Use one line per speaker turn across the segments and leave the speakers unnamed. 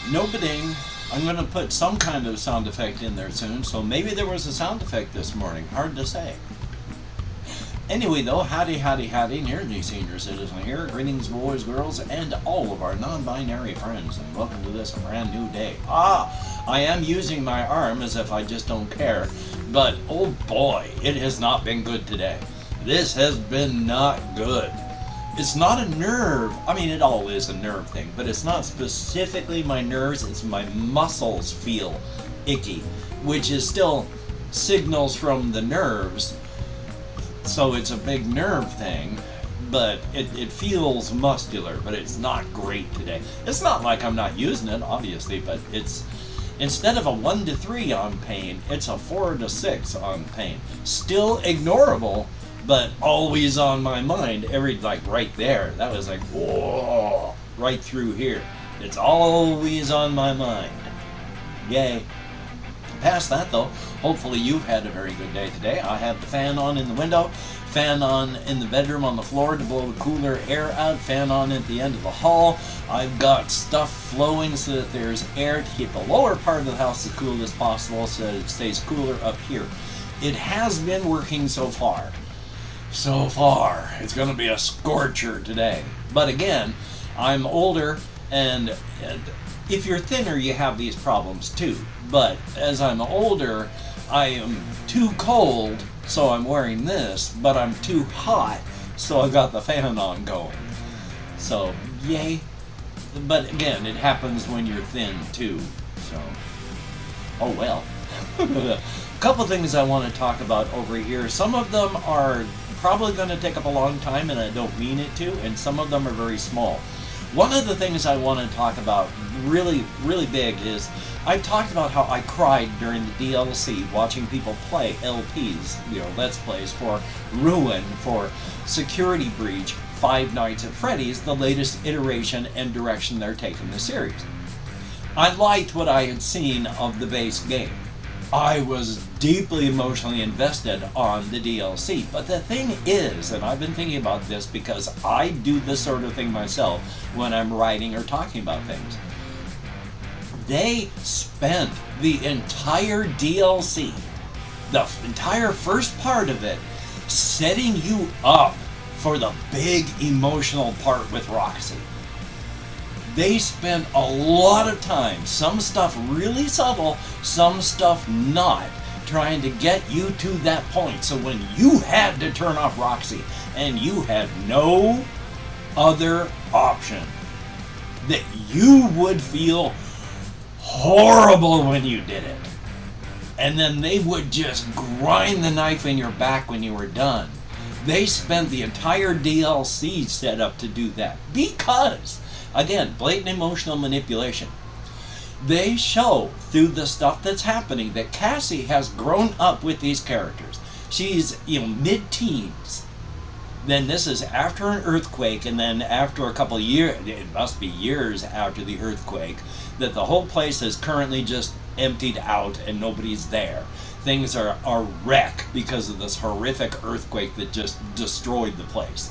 No bidding. I'm going to put some kind of sound effect in there soon, so maybe there was a sound effect this morning. Hard to say. Anyway, though, howdy, nearly senior citizen here. Greetings, boys, girls, and all of our non-binary friends, and welcome to this brand new day. I am using my arm as if I just don't care, but oh boy, it has not been good today. This has been not good. It's not a nerve. I mean, it all is a nerve thing, but it's not specifically my nerves. It's my muscles feel icky, which is still signals from the nerves. So it's a big nerve thing, but it feels muscular, but it's not great today. It's not like I'm not using it, obviously, but it's, instead of a 1 to 3 on pain, it's a 4 to 6 on pain. Still ignorable, but always on my mind, like right there. That was like, whoa, right through here. It's always on my mind. Yay. Past that though, hopefully you've had a very good day today. I have the fan on in the window, fan on in the bedroom on the floor to blow the cooler air out, fan on at the end of the hall. I've got stuff flowing so that there's air to keep the lower part of the house as cool as possible so that it stays cooler up here. It has been working so far. It's going to be a scorcher today. But again, I'm older, and if you're thinner, you have these problems too. But as I'm older, I am too cold, so I'm wearing this, but I'm too hot, so I've got the fan on going. So, yay. But again, it happens when you're thin too, so, oh well. A couple things I want to talk about over here. Some of them are probably going to take up a long time, and I don't mean it to, and some of them are very small. One of the things I want to talk about really, really big is I've talked about how I cried during the DLC watching people play LPs, Let's Plays for Ruin, for Security Breach, Five Nights at Freddy's, the latest iteration and direction they're taking the series. I liked what I had seen of the base game. I was deeply emotionally invested on the DLC. But the thing is, and I've been thinking about this because I do this sort of thing myself when I'm writing or talking about things. They spent the entire DLC, the entire first part of it, setting you up for the big emotional part with Roxy. They spent a lot of time, some stuff really subtle, some stuff not, trying to get you to that point. So when you had to turn off Roxy and you had no other option, that you would feel horrible when you did it. And then they would just grind the knife in your back when you were done. They spent the entire DLC set up to do that because, again, blatant emotional manipulation. They show through the stuff that's happening that Cassie has grown up with these characters. She's, mid-teens. Then this is after an earthquake, and then after a couple of years, it must be years after the earthquake, that the whole place is currently just emptied out and nobody's there. Things are a wreck because of this horrific earthquake that just destroyed the place.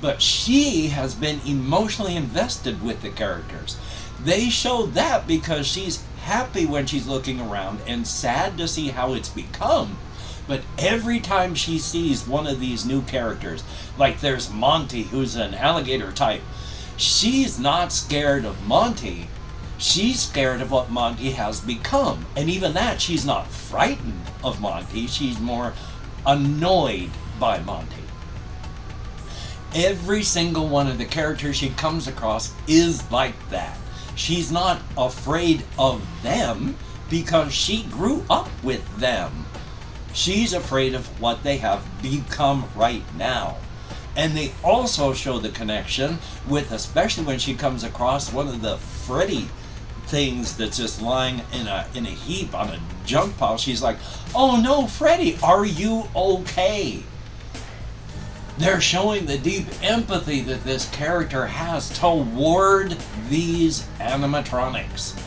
But she has been emotionally invested with the characters. They show that because she's happy when she's looking around and sad to see how it's become. But every time she sees one of these new characters, like there's Monty, who's an alligator type, she's not scared of Monty. She's scared of what Monty has become. And even that, she's not frightened of Monty. She's more annoyed by Monty. Every single one of the characters she comes across is like that. She's not afraid of them because she grew up with them. She's afraid of what they have become right now. And they also show the connection with, especially when she comes across one of the Freddy things that's just lying in a heap on a junk pile. She's like, "Oh no, Freddy, are you okay?" They're showing the deep empathy that this character has toward these animatronics.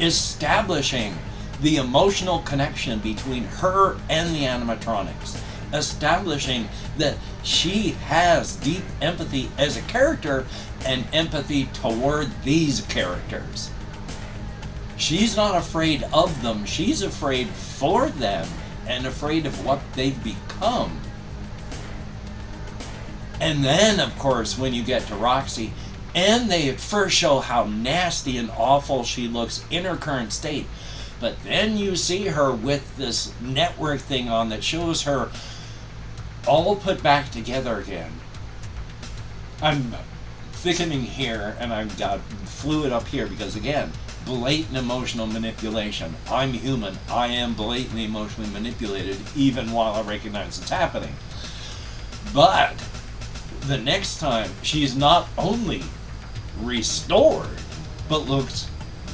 Establishing the emotional connection between her and the animatronics. Establishing that she has deep empathy as a character and empathy toward these characters. She's not afraid of them. She's afraid for them and afraid of what they've become. And then, of course, when you get to Roxy, and they at first show how nasty and awful she looks in her current state, but then you see her with this network thing on that shows her all put back together again. I'm thickening here, and I've got fluid up here because, again, blatant emotional manipulation. I'm human. I am blatantly emotionally manipulated even while I recognize it's happening. But the next time, she's not only restored, but looks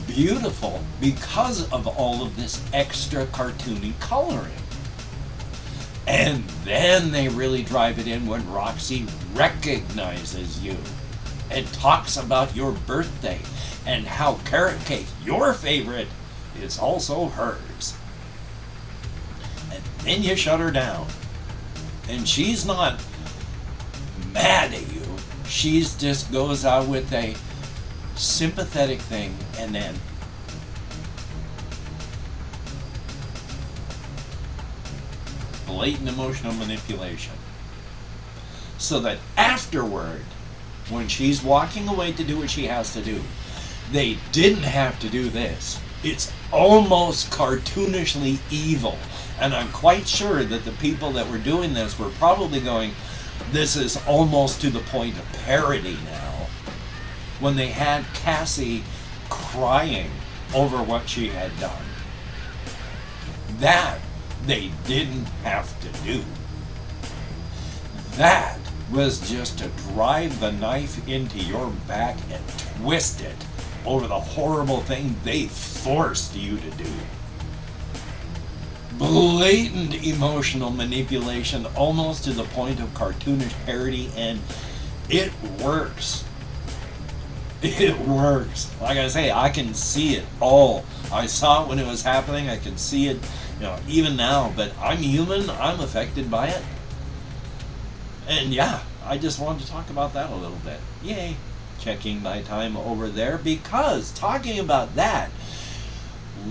beautiful because of all of this extra cartoony coloring. And then they really drive it in when Roxy recognizes you and talks about your birthday and how carrot cake, your favorite, is also hers. And then you shut her down. And she's not mad at you. She's just goes out with a sympathetic thing, and then blatant emotional manipulation. So that afterward, when she's walking away to do what she has to do, they didn't have to do this. It's almost cartoonishly evil. And I'm quite sure that the people that were doing this were probably going, this is almost to the point of parody now. When they had Cassie crying over what she had done. That they didn't have to do. That was just to drive the knife into your back and twist it over the horrible thing they forced you to do. Blatant emotional manipulation, almost to the point of cartoonish parody, and it works. It works. Like I say, I can see it all. I saw it when it was happening. I can see it, even now. But I'm human. I'm affected by it. And yeah, I just wanted to talk about that a little bit. Yay. Checking my time over there, because talking about that,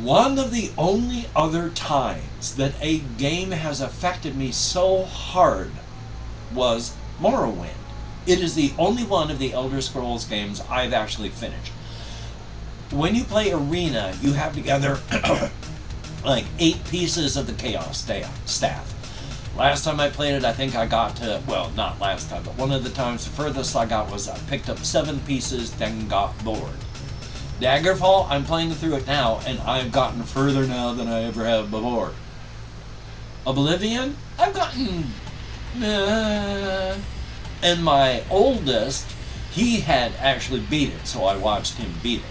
one of the only other times that a game has affected me so hard was Morrowind. It is the only one of the Elder Scrolls games I've actually finished. When you play Arena, you have together like 8 pieces of the Chaos staff. Last time I played it, I think I got to, well, not last time, but one of the times, the furthest I got was I picked up 7 pieces, then got bored. Daggerfall, I'm playing through it now, and I've gotten further now than I ever have before. Oblivion, I've gotten... And my oldest, he had actually beat it, so I watched him beat it.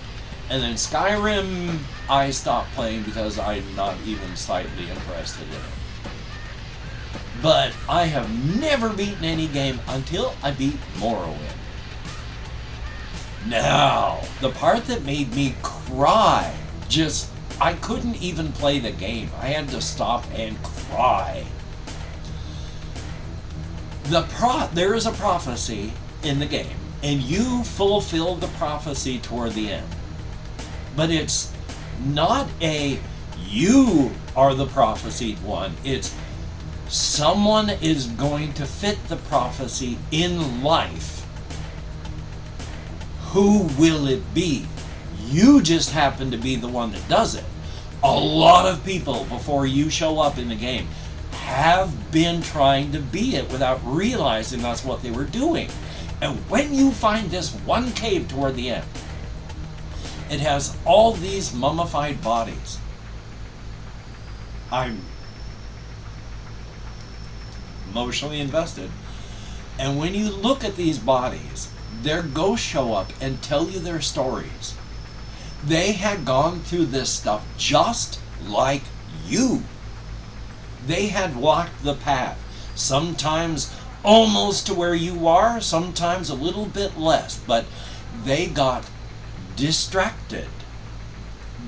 And then Skyrim, I stopped playing because I'm not even slightly interested in it. But I have never beaten any game until I beat Morrowind. Now, the part that made me cry, I couldn't even play the game. I had to stop and cry. There is a prophecy in the game, and you fulfill the prophecy toward the end. But it's not you are the prophesied one. It's someone is going to fit the prophecy in life. Who will it be? You just happen to be the one that does it. A lot of people before you show up in the game have been trying to be it without realizing that's what they were doing. And when you find this one cave toward the end, it has all these mummified bodies. I'm emotionally invested. And when you look at these bodies, their ghosts show up and tell you their stories. They had gone through this stuff just like you. They had walked the path, sometimes almost to where you are, sometimes a little bit less, but they got distracted,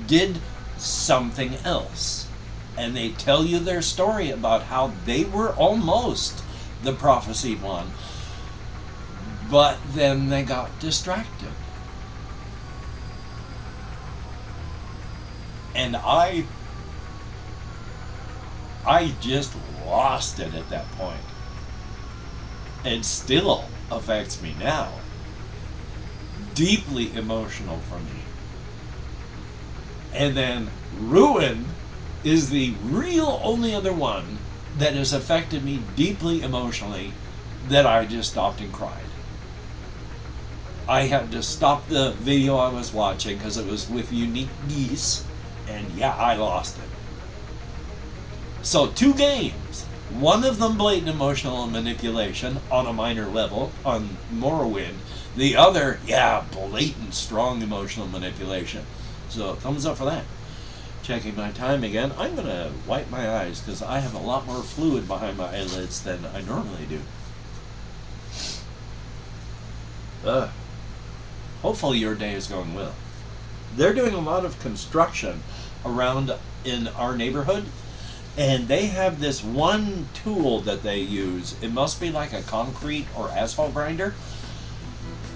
did something else, and they tell you their story about how they were almost the prophesied one, but then they got distracted. And I just lost it at that point. It still affects me now. Deeply emotional for me. And then Ruin is the real only other one that has affected me deeply emotionally that I just stopped and cried. I had to stop the video I was watching because it was with Unique Geese, and yeah, I lost it. So 2 games. One of them blatant emotional manipulation on a minor level on Morrowind. The other, yeah, blatant strong emotional manipulation. So thumbs up for that. Checking my time again. I'm going to wipe my eyes because I have a lot more fluid behind my eyelids than I normally do. Hopefully your day is going well. They're doing a lot of construction around in our neighborhood, and they have this one tool that they use. It must be like a concrete or asphalt grinder.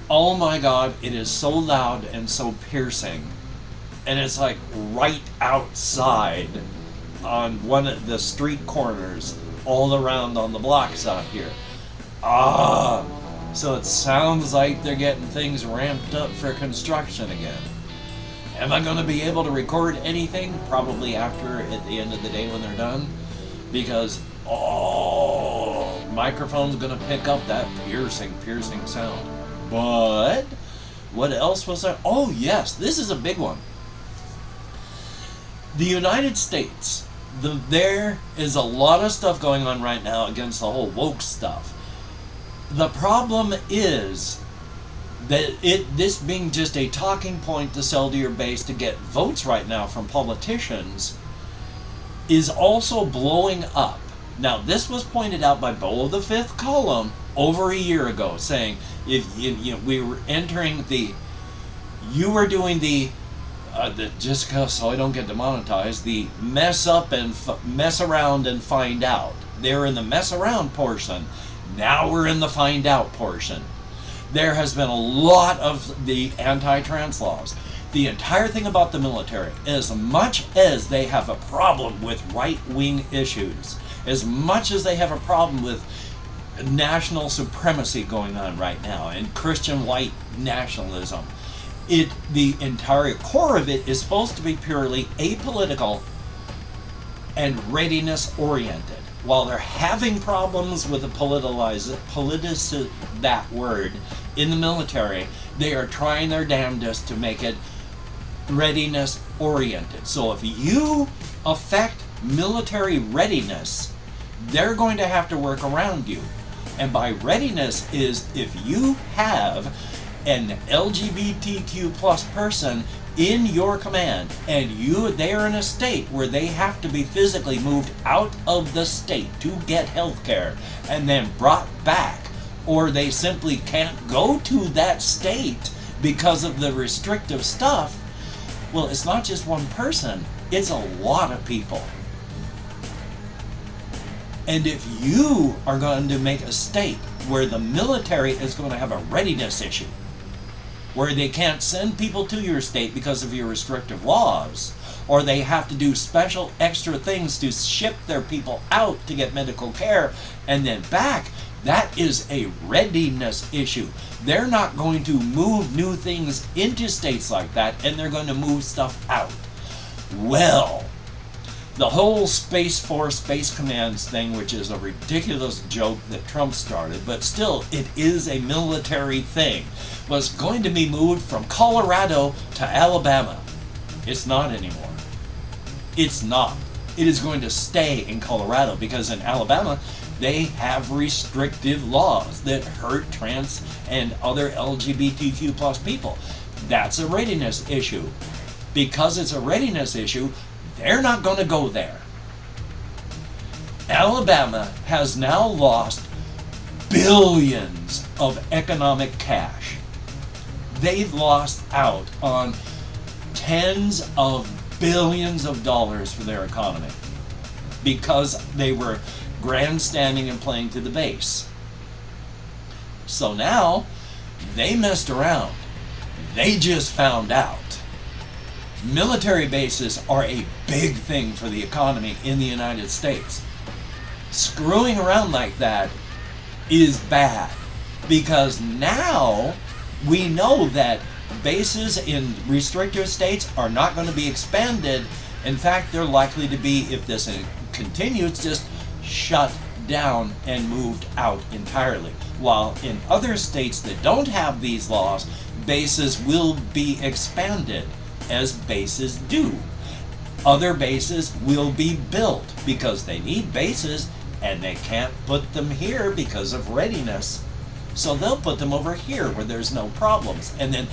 Oh my God, it is so loud and so piercing. And it's like right outside on one of the street corners all around on the blocks out here. So it sounds like they're getting things ramped up for construction again. Am I going to be able to record anything? Probably after, at the end of the day when they're done. Because, microphone's going to pick up that piercing sound. But, what else was there? Oh yes, this is a big one. The United States, there is a lot of stuff going on right now against the whole woke stuff. The problem is that this being just a talking point to sell to your base to get votes right now from politicians is also blowing up. Now, this was pointed out by Beau of the Fifth Column over a year ago, saying if we were entering you were doing the just so I don't get demonetized, the mess up and mess around and find out. They're in the mess around portion. Now we're in the find out portion. There has been a lot of the anti-trans laws. The entire thing about the military, as much as they have a problem with right-wing issues, as much as they have a problem with national supremacy going on right now and Christian white nationalism, the entire core of it is supposed to be purely apolitical and readiness oriented. While they're having problems with the that word in the military, they are trying their damnedest to make it readiness oriented. So if you affect military readiness, they're going to have to work around you. And by readiness is if you have an LGBTQ plus person in your command and they're in a state where they have to be physically moved out of the state to get health care and then brought back, or they simply can't go to that state because of the restrictive stuff, well, it's not just one person, it's a lot of people. And if you are going to make a state where the military is going to have a readiness issue, where they can't send people to your state because of your restrictive laws, or they have to do special extra things to ship their people out to get medical care and then back, that is a readiness issue. They're not going to move new things into states like that, and they're going to move stuff out. Well, the whole Space Force, Space Commands thing, which is a ridiculous joke that Trump started, but still, it is a military thing, was going to be moved from Colorado to Alabama. It's not anymore. It's not. It is going to stay in Colorado because in Alabama, they have restrictive laws that hurt trans and other LGBTQ plus people. That's a readiness issue. Because it's a readiness issue, they're not going to go there. Alabama has now lost billions of economic cash. They've lost out on tens of billions of dollars for their economy because they were grandstanding and playing to the base. So now, they messed around. They just found out. Military bases are a big thing for the economy in the United States. Screwing around like that is bad, because now we know that bases in restrictive states are not going to be expanded. In fact, they're likely to be, if this continues, just shut down and moved out entirely. While in other states that don't have these laws, bases will be expanded, as bases do. Other bases will be built because they need bases and they can't put them here because of readiness. So they'll put them over here where there's no problems. And then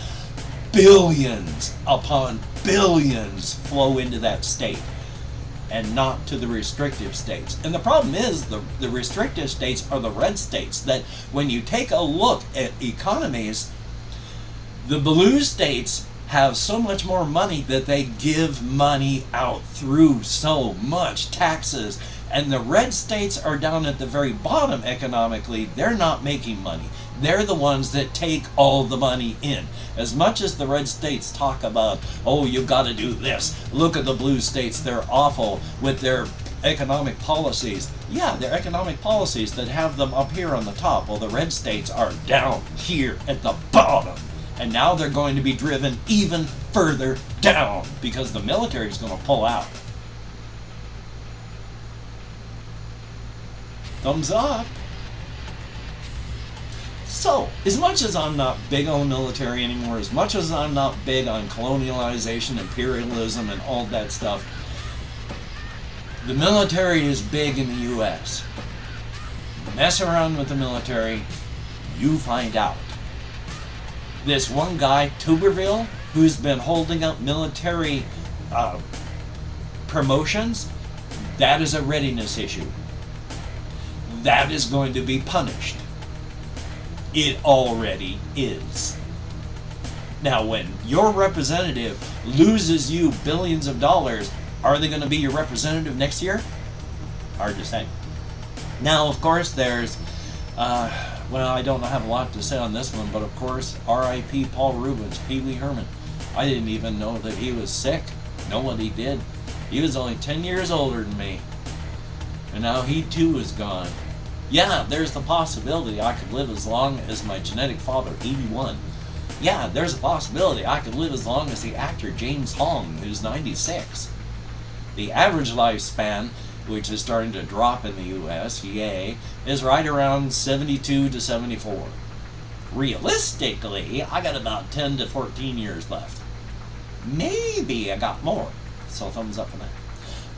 billions upon billions flow into that state and not to the restrictive states. And the problem is the restrictive states are the red states, that when you take a look at economies, the blue states have so much more money that they give money out through so much taxes, and the red states are down at the very bottom economically. They're not making money. They're the ones that take all the money in. As much as the red states talk about, oh, you've got to do this, look at the blue states, they're awful with their economic policies. Yeah, they're economic policies that have them up here on the top, while the red states are down here at the bottom. And now they're going to be driven even further down because the military is going to pull out. Thumbs up. So, as much as I'm not big on the military anymore, as much as I'm not big on colonialization, imperialism, and all that stuff, the military is big in the U.S. Mess around with the military, you find out. This one guy, Tuberville, who's been holding up military promotions, that is a readiness issue. That is going to be punished. It already is. Now, when your representative loses you billions of dollars, are they going to be your representative next year? Hard to say. Now, of course, there's well, I don't have a lot to say on this one, but of course, R.I.P. Paul Rubens, Pee Wee Herman. I didn't even know that he was sick. Nobody did. He was only 10 years older than me. And now he too is gone. Yeah, there's the possibility I could live as long as my genetic father, 81. Yeah, there's a possibility I could live as long as the actor James Hong, who's 96. The average lifespan, which is starting to drop in the U.S., yay, is right around 72 to 74. Realistically, I got about 10 to 14 years left. Maybe I got more. So thumbs up for that.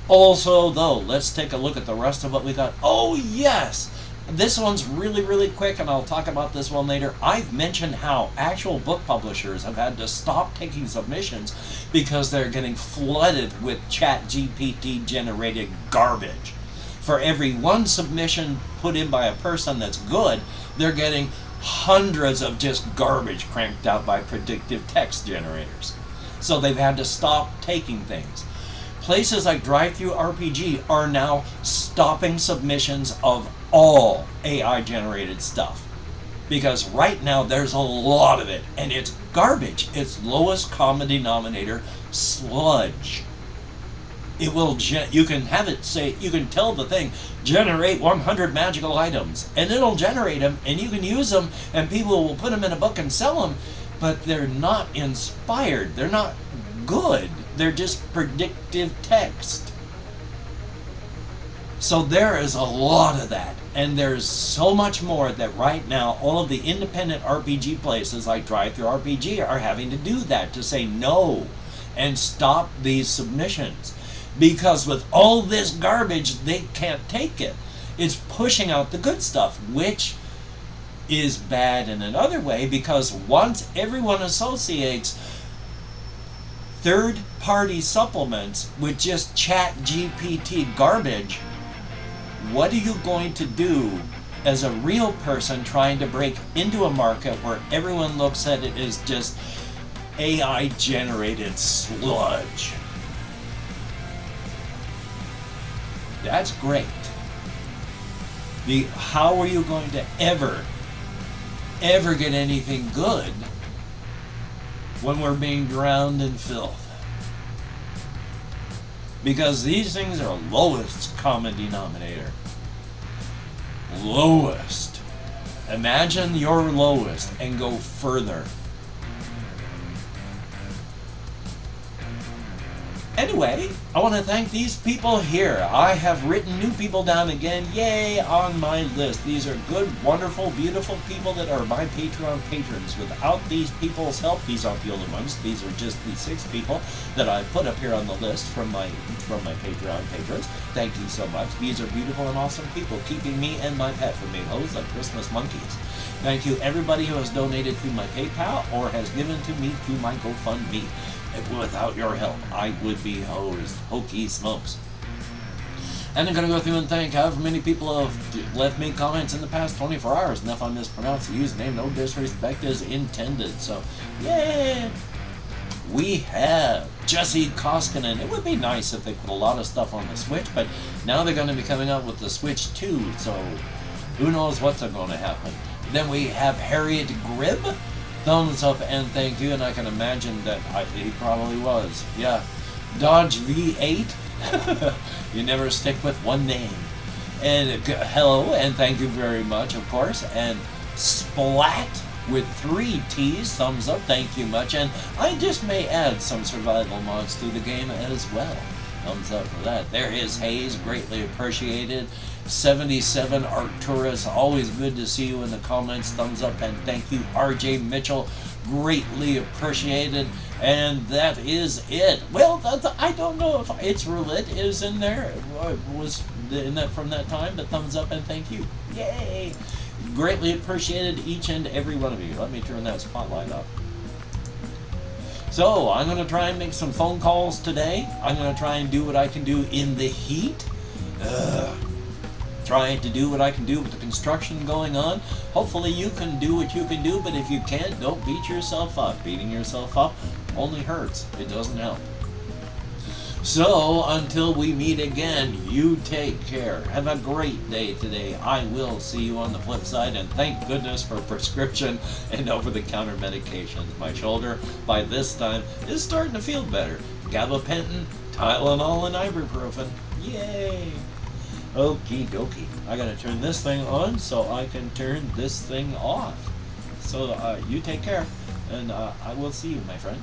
Also, though, let's take a look at the rest of what we got. Oh, yes! This one's really, really quick, and I'll talk about this one later. I've mentioned how actual book publishers have had to stop taking submissions because they're getting flooded with ChatGPT-generated garbage. For every one submission put in by a person that's good, they're getting hundreds of just garbage cranked out by predictive text generators. So they've had to stop taking things. Places like DriveThruRPG are now stopping submissions of all AI-generated stuff. Because right now there's a lot of it, and it's garbage. It's lowest common denominator sludge. It will, you can have it say, you can tell the thing, generate 100 magical items, and it'll generate them, and you can use them, and people will put them in a book and sell them, but they're not inspired. They're not good. They're just predictive text. So there is a lot of that, and there's so much more that right now all of the independent RPG places like DriveThruRPG are having to do that, to say no and stop these submissions. Because with all this garbage, they can't take it. It's pushing out the good stuff, which is bad in another way, because once everyone associates third-party supplements with just ChatGPT garbage, what are you going to do as a real person trying to break into a market where everyone looks at it as just AI-generated sludge? That's great. How are you going to ever get anything good when we're being drowned in filth? Because these things are lowest common denominator. Lowest. Imagine your lowest and go further. Anyway, I want to thank these people here. I have written new people down again. Yay, on my list. These are good, wonderful, beautiful people that are my Patreon patrons. Without these people's help, these aren't the only ones. These are just the 6 people that I put up here on the list from my Patreon patrons. Thank you so much. These are beautiful and awesome people, keeping me and my pet from being hosed like Christmas monkeys. Thank you everybody who has donated to my PayPal or has given to me through my GoFundMe. Without your help, I would be hosed. Hokey smokes. And I'm going to go through and thank however many people have left me comments in the past 24 hours. And if I mispronounce the username, no disrespect is intended. So, yay! We have Jesse Koskinen. It would be nice if they put a lot of stuff on the Switch, but now they're going to be coming out with the Switch 2, so who knows what's going to happen. Then we have Harriet Gribb. Thumbs up and thank you, and I can imagine that he probably was. Yeah. Dodge V8. You never stick with one name. And hello, and thank you very much, of course. And Splat with 3 T's. Thumbs up, thank you much. And I just may add some survival mods to the game as well. Thumbs up for that. There is Hayes, greatly appreciated. 77 Arcturus, always good to see you in the comments. Thumbs up and thank you. RJ Mitchell, greatly appreciated. And that is it. Well, I don't know if It's Roulette is in there. It was in that from that time, but thumbs up and thank you. Yay! Greatly appreciated each and every one of you. Let me turn that spotlight up. So, I'm going to try and make some phone calls today. I'm going to try and do what I can do in the heat. Trying to do what I can do with the construction going on. Hopefully you can do what you can do, but if you can't, don't beat yourself up. Beating yourself up only hurts. It doesn't help. So, until we meet again, you take care. Have a great day today. I will see you on the flip side, and thank goodness for prescription and over-the-counter medications. My shoulder, by this time, is starting to feel better. Gabapentin, Tylenol, and ibuprofen. Yay! Okie dokie. I gotta turn this thing on so I can turn this thing off. So, you take care, and I will see you, my friend.